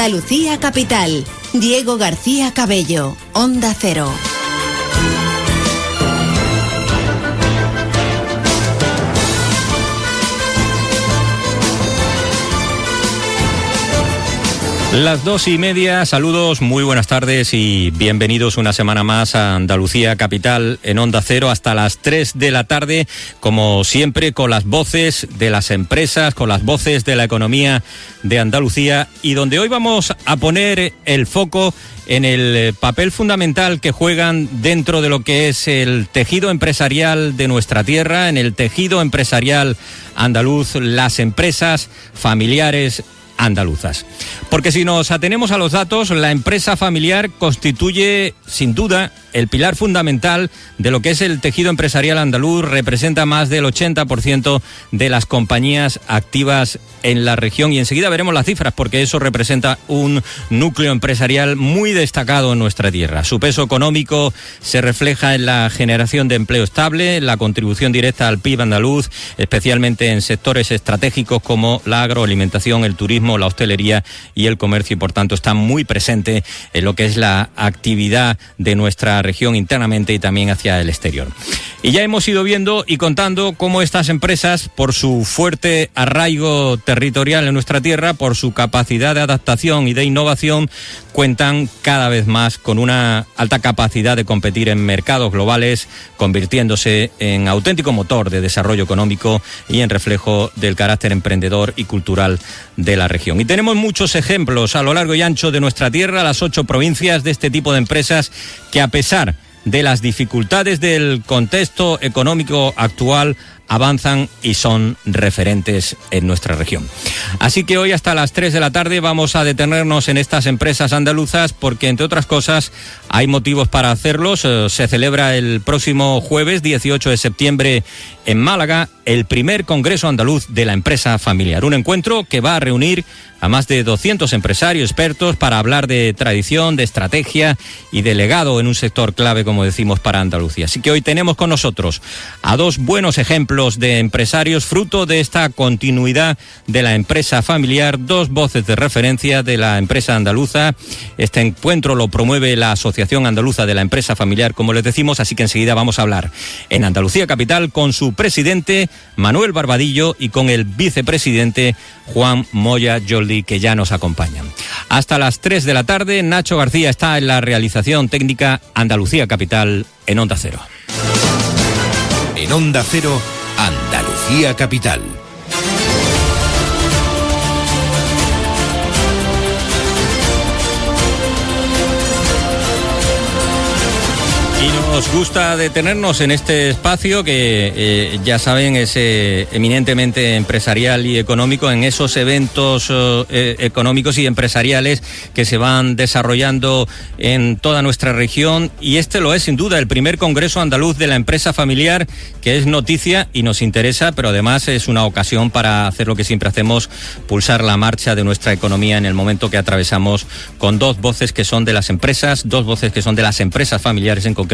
Andalucía Capital. Diego García Cabello, Onda Cero. Las 2:30, saludos, muy buenas tardes y bienvenidos una semana más a Andalucía Capital en Onda Cero hasta las 3 de la tarde, como siempre con las voces de las empresas, con las voces de la economía de Andalucía y donde hoy vamos a poner el foco en el papel fundamental que juegan dentro de lo que es el tejido empresarial de nuestra tierra, en el tejido empresarial andaluz, las empresas familiares andaluzas. Porque si nos atenemos a los datos, la empresa familiar constituye, sin duda, el pilar fundamental de lo que es el tejido empresarial andaluz, representa más del 80% de las compañías activas en la región y enseguida veremos las cifras porque eso representa un núcleo empresarial muy destacado en nuestra tierra. Su peso económico se refleja en la generación de empleo estable, la contribución directa al PIB andaluz, especialmente en sectores estratégicos como la agroalimentación, el turismo, la hostelería y el comercio y por tanto está muy presente en lo que es la actividad de nuestra región internamente y también hacia el exterior. Y ya hemos ido viendo y contando cómo estas empresas, por su fuerte arraigo territorial en nuestra tierra, por su capacidad de adaptación y de innovación, cuentan cada vez más con una alta capacidad de competir en mercados globales, convirtiéndose en auténtico motor de desarrollo económico y en reflejo del carácter emprendedor y cultural de la región. Y tenemos muchos ejemplos a lo largo y ancho de nuestra tierra, las 8 provincias de este tipo de empresas que, a pesar de las dificultades del contexto económico actual, avanzan y son referentes en nuestra región. Así que hoy hasta las 3 de la tarde vamos a detenernos en estas empresas andaluzas porque, entre otras cosas, hay motivos para hacerlos. Se celebra el próximo jueves 18 de septiembre en Málaga el primer Congreso Andaluz de la Empresa Familiar. Un encuentro que va a reunir a más de 200 empresarios expertos para hablar de tradición, de estrategia y de legado en un sector clave, como decimos, para Andalucía. Así que hoy tenemos con nosotros a dos buenos ejemplos de empresarios fruto de esta continuidad de la empresa familiar, dos voces de referencia de la empresa andaluza. Este encuentro lo promueve la Asociación Andaluza de la Empresa Familiar, como les decimos, así que enseguida vamos a hablar en Andalucía Capital con su presidente Manuel Barbadillo y con el vicepresidente Juan Moya Yoldi, que ya nos acompañan. Hasta las 3 de la tarde, Nacho García está en la realización técnica. Andalucía Capital en Onda Cero. En Onda Cero, Andalucía Capital. Y nos gusta detenernos en este espacio que ya saben es eminentemente empresarial y económico, en esos eventos económicos y empresariales que se van desarrollando en toda nuestra región, y este lo es sin duda el primer Congreso Andaluz de la Empresa Familiar, que es noticia y nos interesa, pero además es una ocasión para hacer lo que siempre hacemos, pulsar la marcha de nuestra economía en el momento que atravesamos, con dos voces que son de las empresas, dos voces que son de las empresas familiares en concreto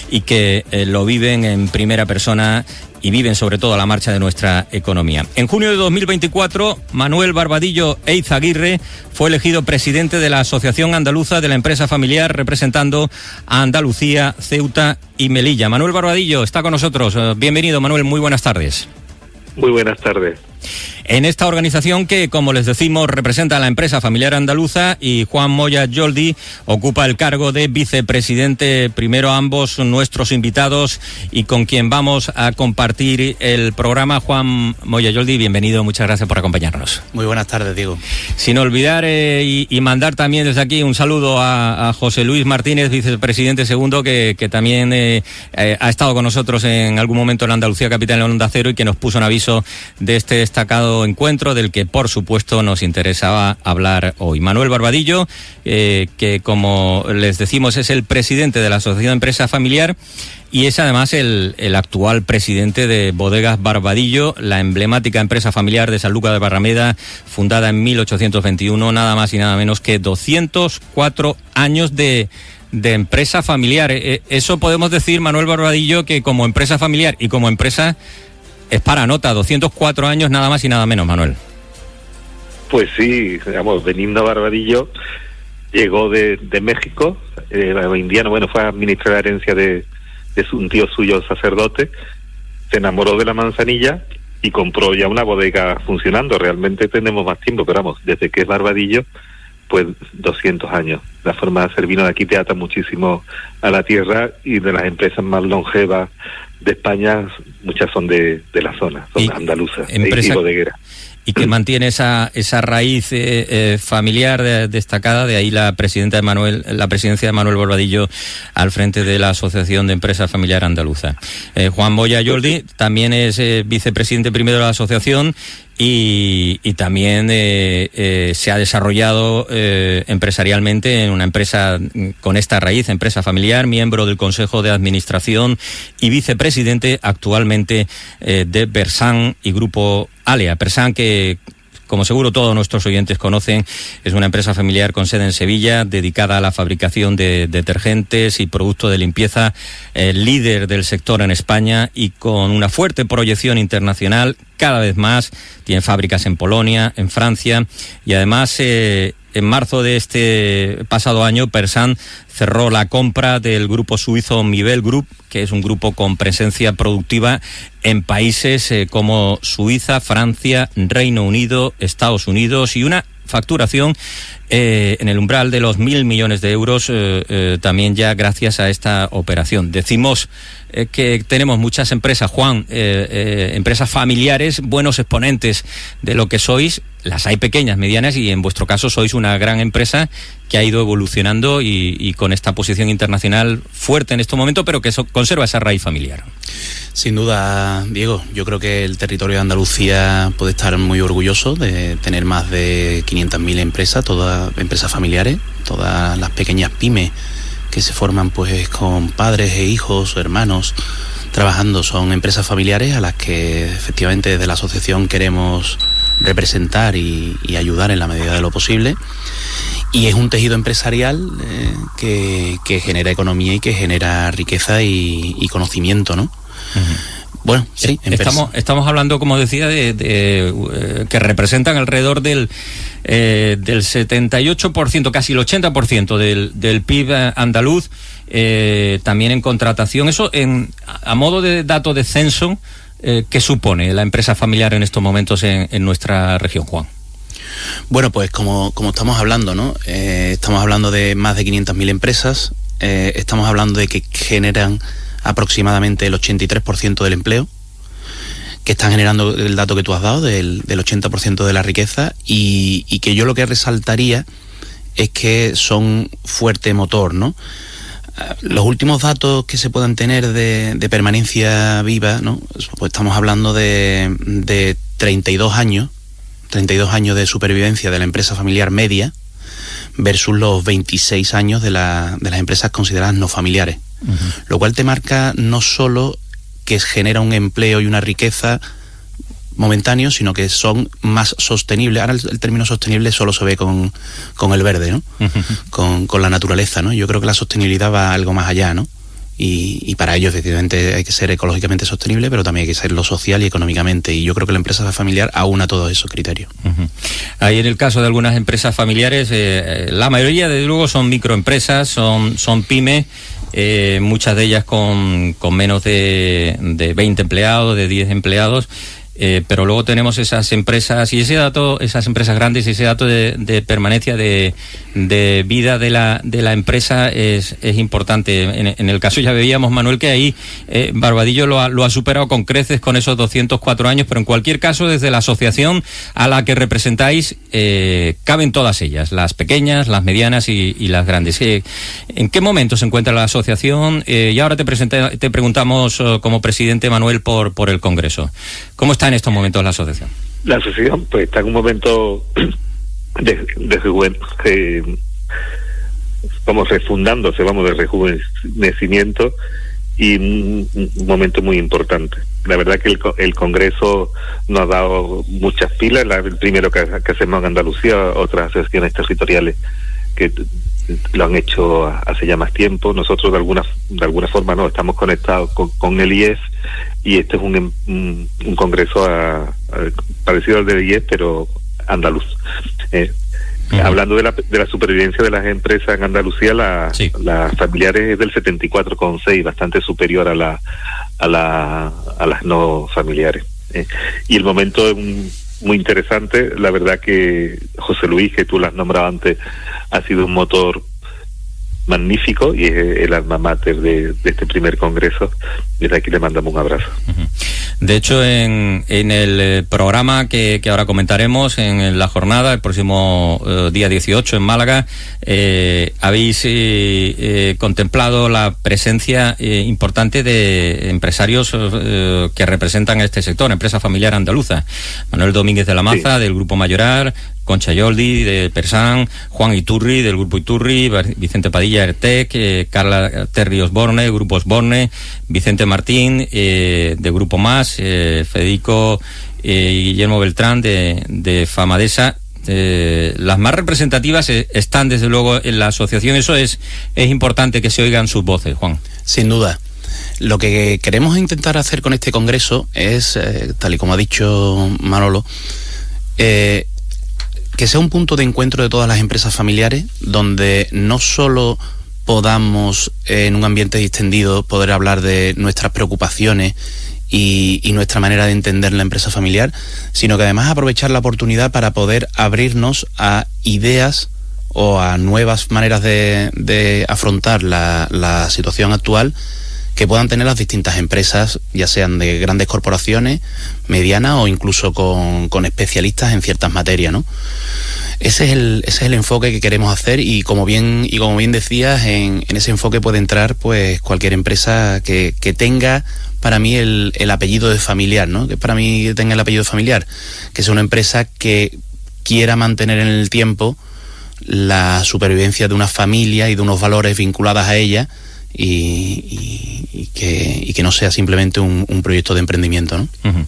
y que lo viven en primera persona y viven sobre todo la marcha de nuestra economía. En junio de 2024, Manuel Barbadillo Eizaguirre fue elegido presidente de la Asociación Andaluza de la Empresa Familiar, representando a Andalucía, Ceuta y Melilla. Manuel Barbadillo está con nosotros. Bienvenido, Manuel, muy buenas tardes. Muy buenas tardes. En esta organización que, como les decimos, representa a la empresa familiar andaluza, y Juan Moya Yoldi ocupa el cargo de vicepresidente. Primero ambos nuestros invitados y con quien vamos a compartir el programa. Juan Moya Yoldi, bienvenido, muchas gracias por acompañarnos. Muy buenas tardes, Diego. Sin olvidar y mandar también desde aquí un saludo a José Luis Martínez, vicepresidente segundo, que también ha estado con nosotros en algún momento en Andalucía Capital en Onda Cero y que nos puso un aviso de este destacado encuentro del que por supuesto nos interesaba hablar hoy. Manuel Barbadillo, que como les decimos es el presidente de la Asociación de Empresa Familiar y es además el actual presidente de Bodegas Barbadillo, la emblemática empresa familiar de Sanlúcar de Barrameda, fundada en 1821, nada más y nada menos que 204 años de empresa familiar. Eso podemos decir, Manuel Barbadillo, que como empresa familiar y como empresa es para nota, 204 años nada más y nada menos, Manuel. Pues sí, digamos, Benigno Barbadillo llegó de México, indiano, fue a administrar la herencia de un tío suyo sacerdote, se enamoró de la manzanilla y compró ya una bodega funcionando. Realmente tenemos más tiempo, pero vamos, desde que es Barbadillo, pues 200 años. La forma de hacer vino de aquí te ata muchísimo a la tierra, y de las empresas más longevas de España, muchas son de la zona, son andaluzas y bodegueras. Y que mantiene esa raíz familiar destacada, de ahí la presidencia de Manuel Barbadillo al frente de la Asociación de Empresas Familiar Andaluza. Juan Moya Jordi también es vicepresidente primero de la asociación y también se ha desarrollado empresarialmente en una empresa con esta raíz, empresa familiar, miembro del Consejo de Administración y vicepresidente actualmente de Persan y Grupo Alea. Persan, que como seguro todos nuestros oyentes conocen, es una empresa familiar con sede en Sevilla, dedicada a la fabricación de detergentes y productos de limpieza, líder del sector en España y con una fuerte proyección internacional cada vez más. Tiene fábricas en Polonia, en Francia, y además en marzo de este pasado año, Persan cerró la compra del grupo suizo Mivel Group, que es un grupo con presencia productiva en países como Suiza, Francia, Reino Unido, Estados Unidos, y una facturación en el umbral de los 1.000 millones de euros también ya gracias a esta operación. Decimos que tenemos muchas empresas, Juan, empresas familiares, buenos exponentes de lo que sois. Las hay pequeñas, medianas, y en vuestro caso sois una gran empresa que ha ido evolucionando y con esta posición internacional fuerte en este momento, pero que conserva esa raíz familiar. Sin duda, Diego, yo creo que el territorio de Andalucía puede estar muy orgulloso de tener más de 500.000 empresas, todas empresas familiares, todas las pequeñas pymes que se forman pues con padres e hijos o hermanos trabajando, son empresas familiares a las que efectivamente desde la asociación queremos representar y ayudar en la medida de lo posible. Y es un tejido empresarial que genera economía y que genera riqueza y conocimiento, ¿no? Uh-huh. Bueno, sí. Estamos hablando, como decía, de que representan alrededor del 78%, casi el 80% del PIB andaluz, también en contratación. Eso, a modo de dato de censo, ¿qué supone la empresa familiar en estos momentos en nuestra región, Juan? Bueno, pues como estamos hablando, ¿no? Estamos hablando de más de 500.000 empresas, estamos hablando de que generan aproximadamente el 83% del empleo, que están generando el dato que tú has dado del 80% de la riqueza, y que yo lo que resaltaría es que son fuerte motor, ¿no? Los últimos datos que se puedan tener de permanencia viva, ¿no? Pues estamos hablando de 32 años de supervivencia de la empresa familiar media versus los 26 años de las empresas consideradas no familiares. Uh-huh. Lo cual te marca no solo que genera un empleo y una riqueza momentáneo, sino que son más sostenibles. Ahora el término sostenible solo se ve con el verde, ¿no? Uh-huh. Con la naturaleza, ¿no? Yo creo que la sostenibilidad va algo más allá, ¿no? Y para ello, efectivamente, hay que ser ecológicamente sostenible, pero también hay que serlo social y económicamente. Y yo creo que la empresa familiar aúna todos esos criterios. Uh-huh. Ahí, en el caso de algunas empresas familiares, la mayoría, desde luego, son microempresas, son pymes, muchas de ellas con menos de 20 empleados, de 10 empleados. Pero luego tenemos esas empresas y ese dato, esas empresas grandes, y ese dato de permanencia de vida de la empresa es importante. En el caso ya veíamos, Manuel, que ahí Barbadillo lo ha superado con creces con esos 204 años, pero en cualquier caso, desde la asociación a la que representáis, caben todas ellas, las pequeñas, las medianas y las grandes. ¿En qué momento se encuentra la asociación? Y ahora te preguntamos como presidente, Manuel, por el Congreso. ¿Cómo está en estos momentos la asociación? La asociación pues está en un momento como refundándose, de rejuvenecimiento, y un momento muy importante. La verdad que el Congreso nos ha dado muchas pilas, el primero que hacemos en Andalucía, otras asociaciones territoriales que lo han hecho hace ya más tiempo. Nosotros de alguna forma no estamos conectados con el IES, y este es un congreso parecido al del IES, pero andaluz. Hablando de la supervivencia de las empresas en Andalucía, las familiares es del 74,6, bastante superior a las no familiares. Y el momento es muy interesante. La verdad que José Luis, que tú lo has nombrado antes, ha sido un motor magnífico y es el alma mater de este primer congreso. Desde aquí le mandamos un abrazo. De hecho, en el programa que ahora comentaremos, en la jornada, el próximo día 18 en Málaga, habéis contemplado la presencia importante de empresarios que representan a este sector, empresa familiar andaluza. Manuel Domínguez de la Maza, del Grupo Mayoral, Concha Yoldi de Persán, Juan Iturri del Grupo Iturri, Vicente Padilla Ertec, Carla Terry Osborne, Grupo Osborne, Vicente Martín de Grupo Más, Federico y Guillermo Beltrán de Famadesa. Las más representativas están desde luego en la asociación. Eso es importante que se oigan sus voces, Juan. Sin duda. Lo que queremos intentar hacer con este congreso es, tal y como ha dicho Manolo, que sea un punto de encuentro de todas las empresas familiares, donde no solo podamos, en un ambiente distendido, poder hablar de nuestras preocupaciones y nuestra manera de entender la empresa familiar, sino que además aprovechar la oportunidad para poder abrirnos a ideas o a nuevas maneras de afrontar la situación actual que puedan tener las distintas empresas, ya sean de grandes corporaciones, medianas o incluso con especialistas en ciertas materias, ¿no? Ese es el enfoque que queremos hacer, y como bien decías, en ese enfoque puede entrar pues cualquier empresa que tenga, para mí, el apellido de familiar, ¿no? Que para mí tenga el apellido familiar, que sea una empresa que quiera mantener en el tiempo la supervivencia de una familia y de unos valores vinculados a ella, y que no sea simplemente un proyecto de emprendimiento, ¿no? Uh-huh.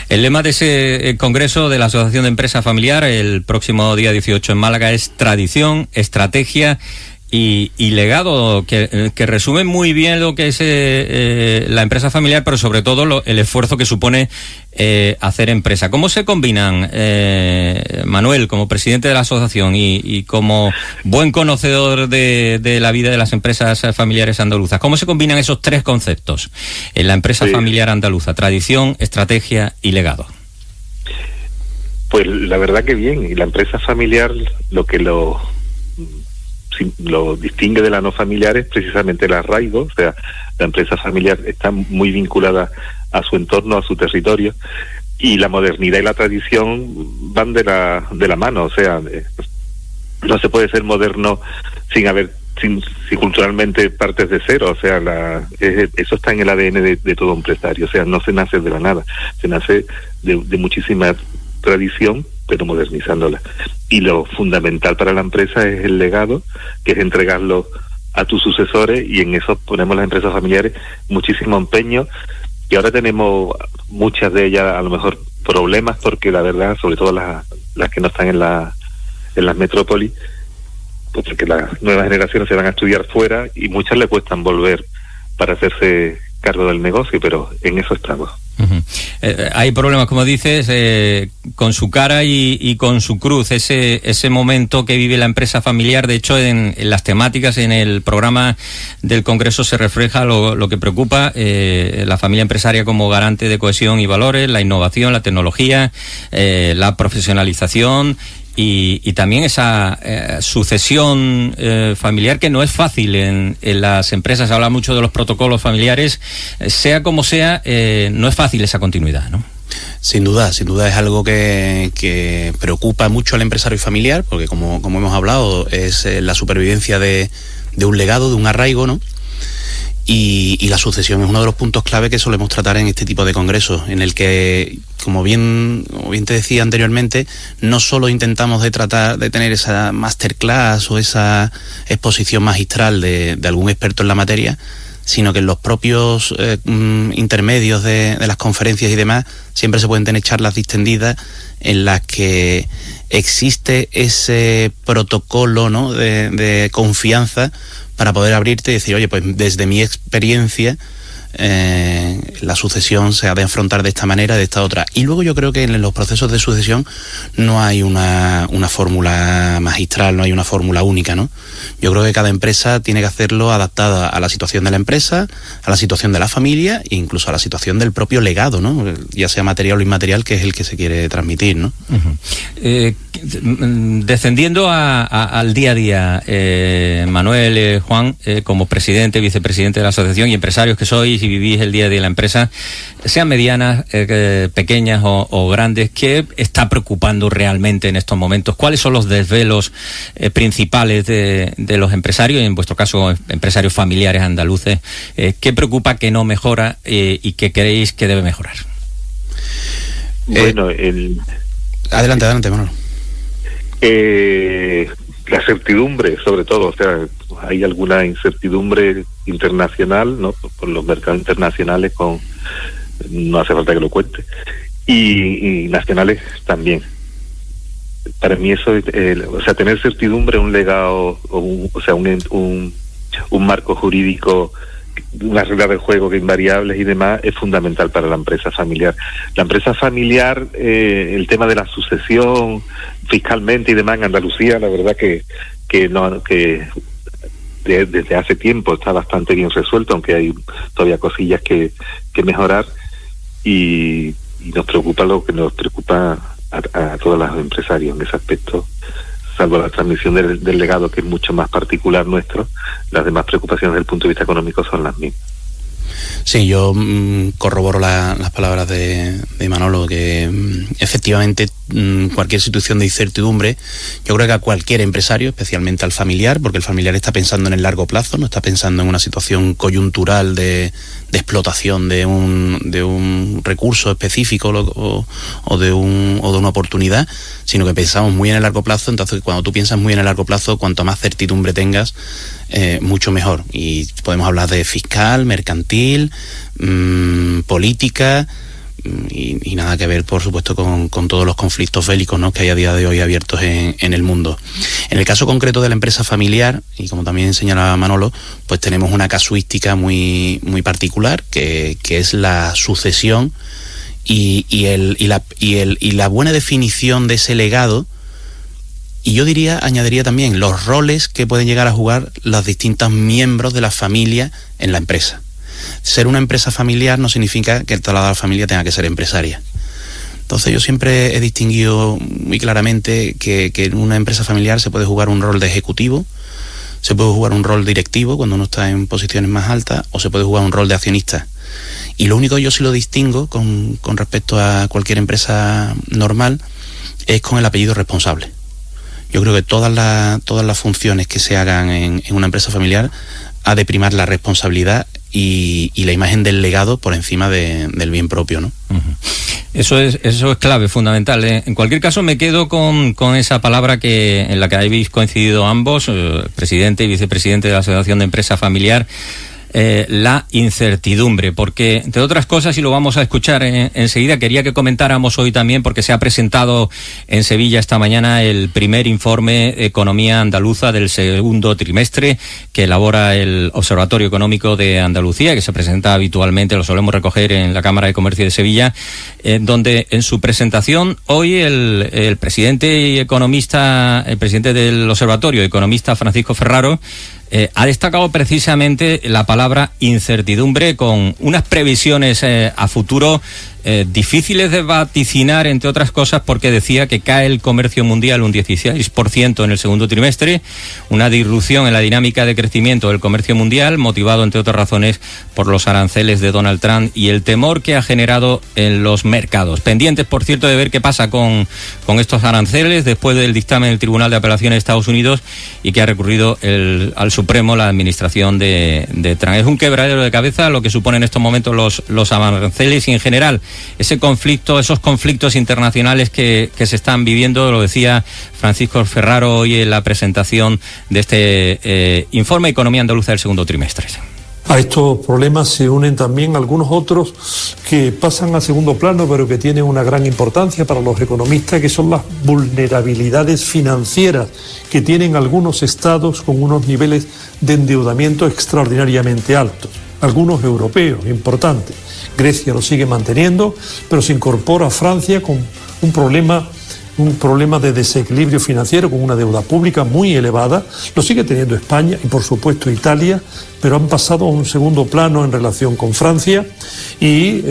El lema de ese congreso de la Asociación de Empresa Familiar el próximo día 18 en Málaga es tradición, estrategia y legado, que resume muy bien lo que es la empresa familiar, pero sobre todo el esfuerzo que supone hacer empresa. ¿Cómo se combinan, Manuel, como presidente de la asociación y como buen conocedor de la vida de las empresas familiares andaluzas, cómo se combinan esos tres conceptos en la empresa familiar andaluza: tradición, estrategia y legado? Pues la verdad que bien. Y la empresa familiar, lo que lo distingue de la no familiar es precisamente el arraigo. O sea, la empresa familiar está muy vinculada a su entorno, a su territorio, y la modernidad y la tradición van de la mano. O sea, no se puede ser moderno si culturalmente partes de cero. O sea, eso está en el ADN de todo empresario. O sea, no se nace de la nada, se nace de muchísima tradición, pero modernizándola. Y lo fundamental para la empresa es el legado, que es entregarlo a tus sucesores, y en eso ponemos las empresas familiares muchísimo empeño. Y ahora tenemos muchas de ellas a lo mejor problemas, porque la verdad, sobre todo las que no están en las metrópolis, pues porque las nuevas generaciones se van a estudiar fuera y muchas le cuestan volver para hacerse cargo del negocio, pero en eso estamos. Uh-huh. Hay problemas, como dices, con su cara y con su cruz, ese momento que vive la empresa familiar. De hecho, en las temáticas, en el programa del Congreso se refleja lo que preocupa la familia empresaria como garante de cohesión y valores, la innovación, la tecnología, la profesionalización y también esa sucesión familiar, que no es fácil en las empresas. Se habla mucho de los protocolos familiares. Sea como sea, no es fácil esa continuidad, ¿no? Sin duda es algo que preocupa mucho al empresario familiar, porque como hemos hablado, es la supervivencia de un legado, de un arraigo, ¿no? Y la sucesión es uno de los puntos clave que solemos tratar en este tipo de congresos, en el que, como bien te decía anteriormente, no solo intentamos de tener esa masterclass o esa exposición magistral de algún experto en la materia, sino que en los propios intermedios de las conferencias y demás siempre se pueden tener charlas distendidas en las que existe ese protocolo, ¿no?, de confianza, para poder abrirte y decir, oye, pues desde mi experiencia la sucesión se ha de afrontar de esta manera, de esta otra. Y luego yo creo que en los procesos de sucesión no hay una fórmula magistral, no hay una fórmula única, ¿no? Yo creo que cada empresa tiene que hacerlo adaptada a la situación de la empresa, a la situación de la familia e incluso a la situación del propio legado, ¿no? Ya sea material o inmaterial, que es el que se quiere transmitir, ¿no? Descendiendo al día a día, Manuel, Juan, como presidente, vicepresidente de la asociación y empresarios que sois y vivís el día a día de la empresa, sean medianas, pequeñas o grandes, ¿qué está preocupando realmente en estos momentos? ¿Cuáles son los desvelos principales de los empresarios, en vuestro caso empresarios familiares andaluces? ¿Qué preocupa que no mejora y qué creéis que debe mejorar? Bueno, Adelante, Manolo. La certidumbre, sobre todo, o sea, hay alguna incertidumbre internacional, ¿no? Por los mercados internacionales, no hace falta que lo cuente, y nacionales también. Para mí eso, o sea, tener certidumbre, un legado, un marco jurídico, unas reglas del juego que invariables y demás, es fundamental para la empresa familiar. La empresa familiar, el tema de la sucesión fiscalmente y demás en Andalucía, la verdad que desde hace tiempo está bastante bien resuelto, aunque hay todavía cosillas que mejorar, y nos preocupa lo que nos preocupa a todos los empresarios en ese aspecto. Salvo la transmisión del legado, que es mucho más particular nuestro, las demás preocupaciones desde el punto de vista económico son las mismas. Sí, yo corroboro las palabras de Manolo, que efectivamente cualquier situación de incertidumbre, yo creo que a cualquier empresario, especialmente al familiar, porque el familiar está pensando en el largo plazo, no está pensando en una situación coyuntural de explotación de un recurso específico o de una oportunidad, sino que pensamos muy en el largo plazo. Entonces, cuando tú piensas muy en el largo plazo, cuanto más certidumbre tengas, mucho mejor. Y podemos hablar de fiscal, mercantil, política, y nada que ver, por supuesto, con todos los conflictos bélicos, ¿no?, que hay a día de hoy abiertos en el mundo. En el caso concreto de la empresa familiar, y como también señalaba Manolo, pues tenemos una casuística muy, muy particular, que es la sucesión y la buena definición de ese legado. Y yo añadiría también los roles que pueden llegar a jugar los distintos miembros de la familia en la empresa. Ser una empresa familiar no significa que toda la familia tenga que ser empresaria. Entonces yo siempre he distinguido muy claramente que en una empresa familiar se puede jugar un rol de ejecutivo, se puede jugar un rol directivo cuando uno está en posiciones más altas, o se puede jugar un rol de accionista. Y lo único que yo sí lo distingo con respecto a cualquier empresa normal es con el apellido responsable. Yo creo que todas las funciones que se hagan en una empresa familiar ha de primar la responsabilidad y la imagen del legado por encima del bien propio, ¿no? Uh-huh. Eso es clave, fundamental. En cualquier caso, me quedo con esa palabra en la que habéis coincidido ambos, presidente y vicepresidente de la Asociación de Empresa Familiar, la incertidumbre, porque entre otras cosas, y lo vamos a escuchar enseguida, quería que comentáramos hoy también, porque se ha presentado en Sevilla esta mañana el primer informe Economía Andaluza del segundo trimestre que elabora el Observatorio Económico de Andalucía, que se presenta habitualmente, lo solemos recoger en la Cámara de Comercio de Sevilla, donde en su presentación hoy el presidente y economista, el presidente del Observatorio, economista Francisco Ferraro, ha destacado precisamente la palabra incertidumbre, con unas previsiones a futuro difíciles de vaticinar, entre otras cosas, porque decía que cae el comercio mundial un 16% en el segundo trimestre, una disrupción en la dinámica de crecimiento del comercio mundial, motivado, entre otras razones, por los aranceles de Donald Trump y el temor que ha generado en los mercados. Pendientes, por cierto, de ver qué pasa con estos aranceles después del dictamen del Tribunal de Apelaciones de Estados Unidos, y que ha recurrido al Supremo la administración de Trump. Es un quebradero de cabeza lo que suponen en estos momentos los aranceles, y en general esos conflictos internacionales que se están viviendo. Lo decía Francisco Ferraro hoy en la presentación de este informe Economía Andaluza del segundo trimestre. A estos problemas se unen también algunos otros que pasan a segundo plano, pero que tienen una gran importancia para los economistas, que son las vulnerabilidades financieras que tienen algunos estados con unos niveles de endeudamiento extraordinariamente altos. algunos europeos importantes. Grecia lo sigue manteniendo, pero se incorpora Francia con un problema de desequilibrio financiero, con una deuda pública muy elevada. Lo sigue teniendo España y por supuesto Italia, pero han pasado a un segundo plano en relación con Francia, y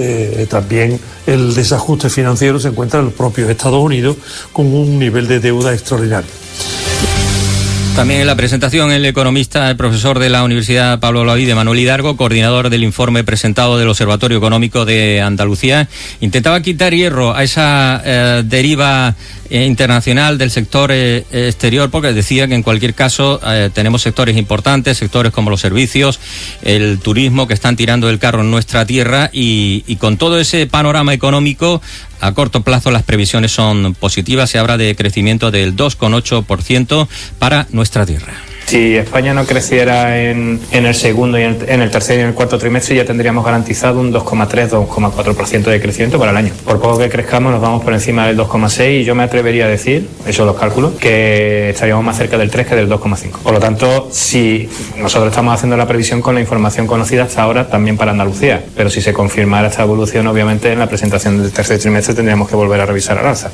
también el desajuste financiero se encuentra en los propios Estados Unidos, con un nivel de deuda extraordinario. También en la presentación el economista, el profesor de la Universidad Pablo Olavide, Manuel Hidalgo, coordinador del informe presentado del Observatorio Económico de Andalucía, intentaba quitar hierro a esa deriva internacional del sector exterior, porque decía que en cualquier caso tenemos sectores importantes, sectores como los servicios, el turismo, que están tirando el carro en nuestra tierra, y con todo ese panorama económico, a corto plazo las previsiones son positivas. Se habla de crecimiento del 2,8% para nuestra tierra. Si España no creciera en el segundo y en el tercer y en el cuarto trimestre, ya tendríamos garantizado un 2,3-2,4% de crecimiento para el año. Por poco que crezcamos, nos vamos por encima del 2,6%, y yo me atrevería a decir, eso los cálculos, que estaríamos más cerca del 3 que del 2,5. Por lo tanto, si nosotros estamos haciendo la previsión con la información conocida hasta ahora también para Andalucía, pero si se confirmara esta evolución, obviamente en la presentación del tercer trimestre tendríamos que volver a revisar al alza.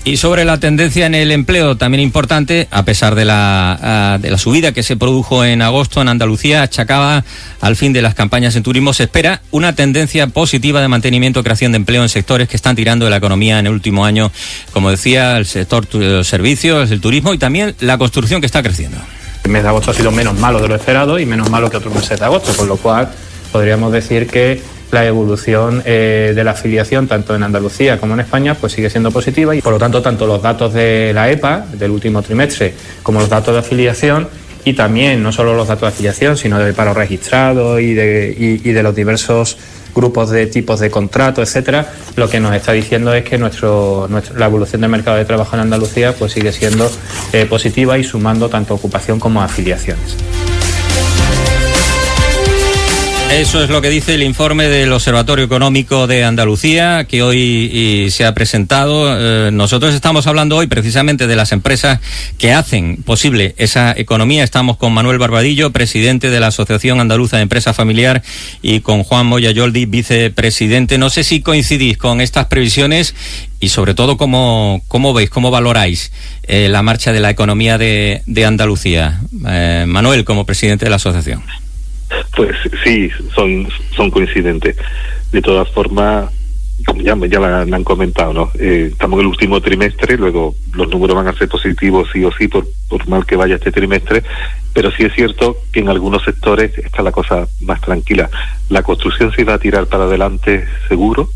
Y sobre la tendencia en el empleo, también importante, a pesar de la subida que se produjo en agosto en Andalucía, achacaba al fin de las campañas en turismo, se espera una tendencia positiva de mantenimiento y creación de empleo en sectores que están tirando de la economía en el último año, como decía, el sector de los servicios, el turismo y también la construcción, que está creciendo. El mes de agosto ha sido menos malo de lo esperado y menos malo que otros meses de agosto, con lo cual podríamos decir que la evolución de la afiliación tanto en Andalucía como en España pues sigue siendo positiva, y por lo tanto tanto los datos de la EPA del último trimestre como los datos de afiliación, y también no solo los datos de afiliación sino de paro registrado y de los diversos grupos de tipos de contrato, etcétera, lo que nos está diciendo es que la evolución del mercado de trabajo en Andalucía pues sigue siendo positiva y sumando tanto ocupación como afiliaciones. Eso es lo que dice el informe del Observatorio Económico de Andalucía, que hoy se ha presentado. Nosotros estamos hablando hoy precisamente de las empresas que hacen posible esa economía. Estamos con Manuel Barbadillo, presidente de la Asociación Andaluza de Empresa Familiar, y con Juan Moya Yoldi, vicepresidente. No sé si coincidís con estas previsiones y sobre todo cómo veis, cómo valoráis la marcha de la economía de Andalucía. Manuel, como presidente de la asociación. Pues sí, son coincidentes. De todas formas, ya la han comentado, ¿no? Estamos en el último trimestre, luego los números van a ser positivos sí o sí por mal que vaya este trimestre, pero sí es cierto que en algunos sectores está la cosa más tranquila. La construcción se va a tirar para adelante seguro,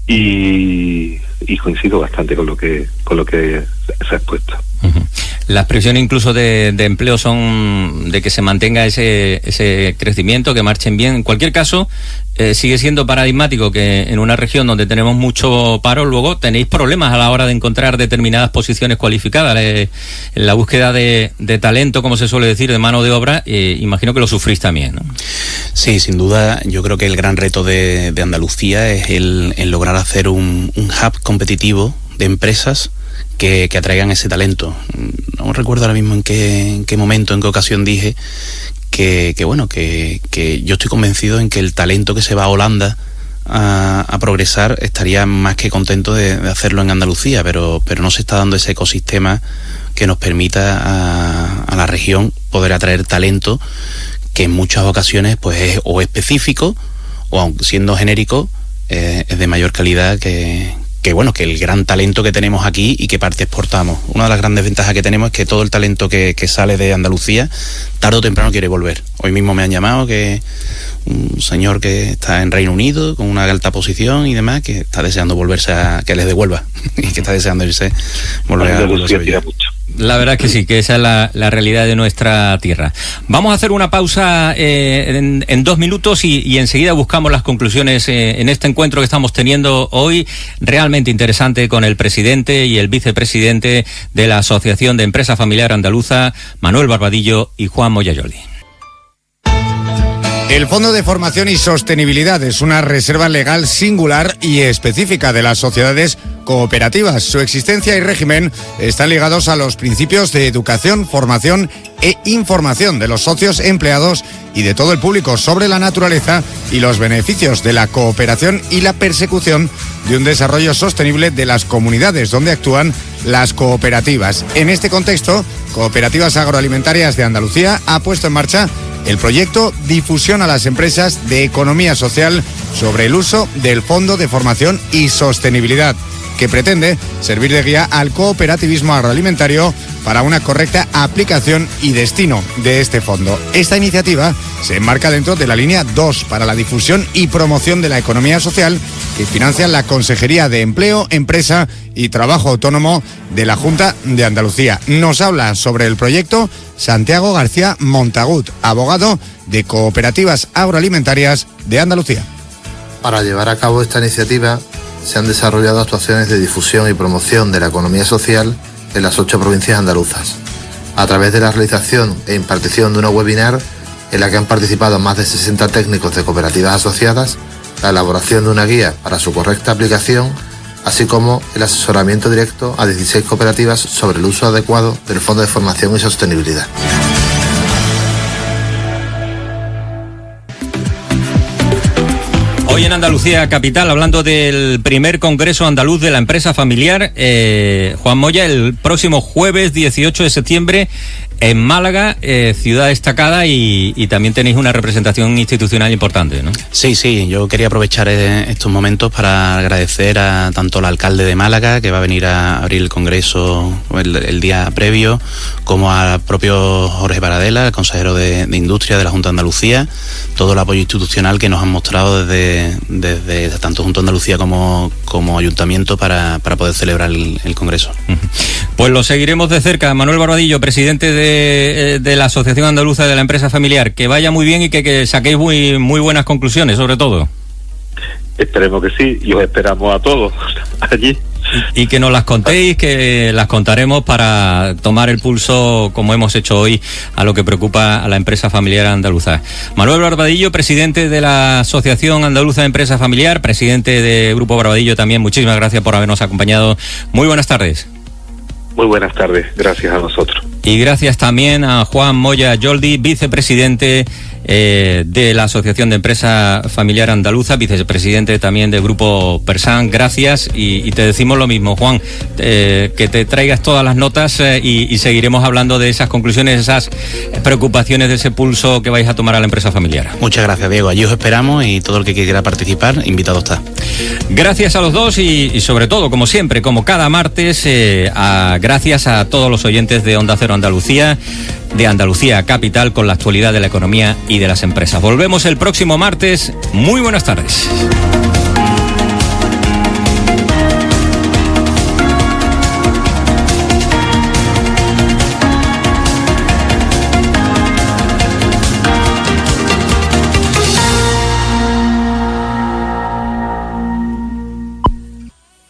y coincido bastante con lo que se ha expuesto. Uh-huh. Las previsiones incluso de empleo son de que se mantenga ese crecimiento, que marchen bien. En cualquier caso, sigue siendo paradigmático que en una región donde tenemos mucho paro, luego tenéis problemas a la hora de encontrar determinadas posiciones cualificadas. En la búsqueda de talento, como se suele decir, de mano de obra, imagino que lo sufrís también, ¿no? Sí, sin duda, yo creo que el gran reto de Andalucía es el lograr hacer un hub competitivo de empresas que atraigan ese talento. No recuerdo ahora mismo en qué momento, en qué ocasión dije que yo estoy convencido en que el talento que se va a Holanda a progresar estaría más que contento de hacerlo en Andalucía, pero no se está dando ese ecosistema que nos permita a la región poder atraer talento que en muchas ocasiones pues es o específico o, aun siendo genérico, es de mayor calidad que el gran talento que tenemos aquí y que parte exportamos. Una de las grandes ventajas que tenemos es que todo el talento que sale de Andalucía tarde o temprano quiere volver. Hoy mismo me han llamado que un señor que está en Reino Unido con una alta posición y demás, que está deseando volverse que les devuelva y que está deseando irse volver a Andalucía. La verdad es que sí, que esa es la realidad de nuestra tierra. Vamos a hacer una pausa en 2 minutos y enseguida buscamos las conclusiones en este encuentro que estamos teniendo hoy, realmente interesante, con el presidente y el vicepresidente de la Asociación de Empresa Familiar Andaluza, Manuel Barbadillo y Juan Moya Yoldi. El Fondo de Formación y Sostenibilidad es una reserva legal singular y específica de las sociedades cooperativas. Su existencia y régimen están ligados a los principios de educación, formación e información de los socios, empleados y de todo el público sobre la naturaleza y los beneficios de la cooperación y la persecución de un desarrollo sostenible de las comunidades donde actúan las cooperativas. En este contexto, Cooperativas Agroalimentarias de Andalucía ha puesto en marcha el proyecto Difusión a las Empresas de Economía Social sobre el uso del Fondo de Formación y Sostenibilidad, que pretende servir de guía al cooperativismo agroalimentario para una correcta aplicación y destino de este fondo. Esta iniciativa se enmarca dentro de la línea 2 para la difusión y promoción de la economía social que financia la Consejería de Empleo, Empresa y Trabajo Autónomo de la Junta de Andalucía. Nos habla sobre el proyecto Santiago García Montagut, abogado de Cooperativas Agroalimentarias de Andalucía. Para llevar a cabo esta iniciativa se han desarrollado actuaciones de difusión y promoción de la economía social en las 8 provincias andaluzas, a través de la realización e impartición de una webinar en la que han participado más de 60 técnicos de cooperativas asociadas, la elaboración de una guía para su correcta aplicación, así como el asesoramiento directo a 16 cooperativas sobre el uso adecuado del Fondo de Formación y Sostenibilidad. Hoy en Andalucía Capital, hablando del primer Congreso Andaluz de la Empresa Familiar, Juan Moya, el próximo jueves 18 de septiembre en Málaga, ciudad destacada, y también tenéis una representación institucional importante, ¿no? Sí, yo quería aprovechar estos momentos para agradecer a tanto al alcalde de Málaga, que va a venir a abrir el Congreso el día previo, como al propio Jorge Paradela, el consejero de Industria de la Junta de Andalucía, todo el apoyo institucional que nos han mostrado desde tanto Junta de Andalucía como Ayuntamiento para poder celebrar el Congreso. Pues lo seguiremos de cerca. Manuel Barbadillo, presidente de la Asociación Andaluza de la Empresa Familiar. Que vaya muy bien y que saquéis muy buenas conclusiones, sobre todo. Esperemos que sí, y os esperamos a todos allí. Y que nos las contéis, que las contaremos para tomar el pulso, como hemos hecho hoy, a lo que preocupa a la empresa familiar andaluza. Manuel Barbadillo, presidente de la Asociación Andaluza de Empresa Familiar, presidente de Grupo Barbadillo también, muchísimas gracias por habernos acompañado. Muy buenas tardes. Muy buenas tardes, gracias a nosotros. Y gracias también a Juan Moya Yoldi, vicepresidente de la Asociación de Empresa Familiar Andaluza, vicepresidente también del Grupo Persan. Gracias, y te decimos lo mismo, Juan, que te traigas todas las notas y seguiremos hablando de esas conclusiones, esas preocupaciones, de ese pulso que vais a tomar a la empresa familiar. Muchas gracias, Diego. Allí os esperamos y todo el que quiera participar, invitado está. Gracias a los dos y sobre todo, como siempre, como cada martes, gracias a todos los oyentes de Onda Cero Andalucía, de Andalucía Capital, con la actualidad de la economía y de las empresas. Volvemos el próximo martes. Muy buenas tardes.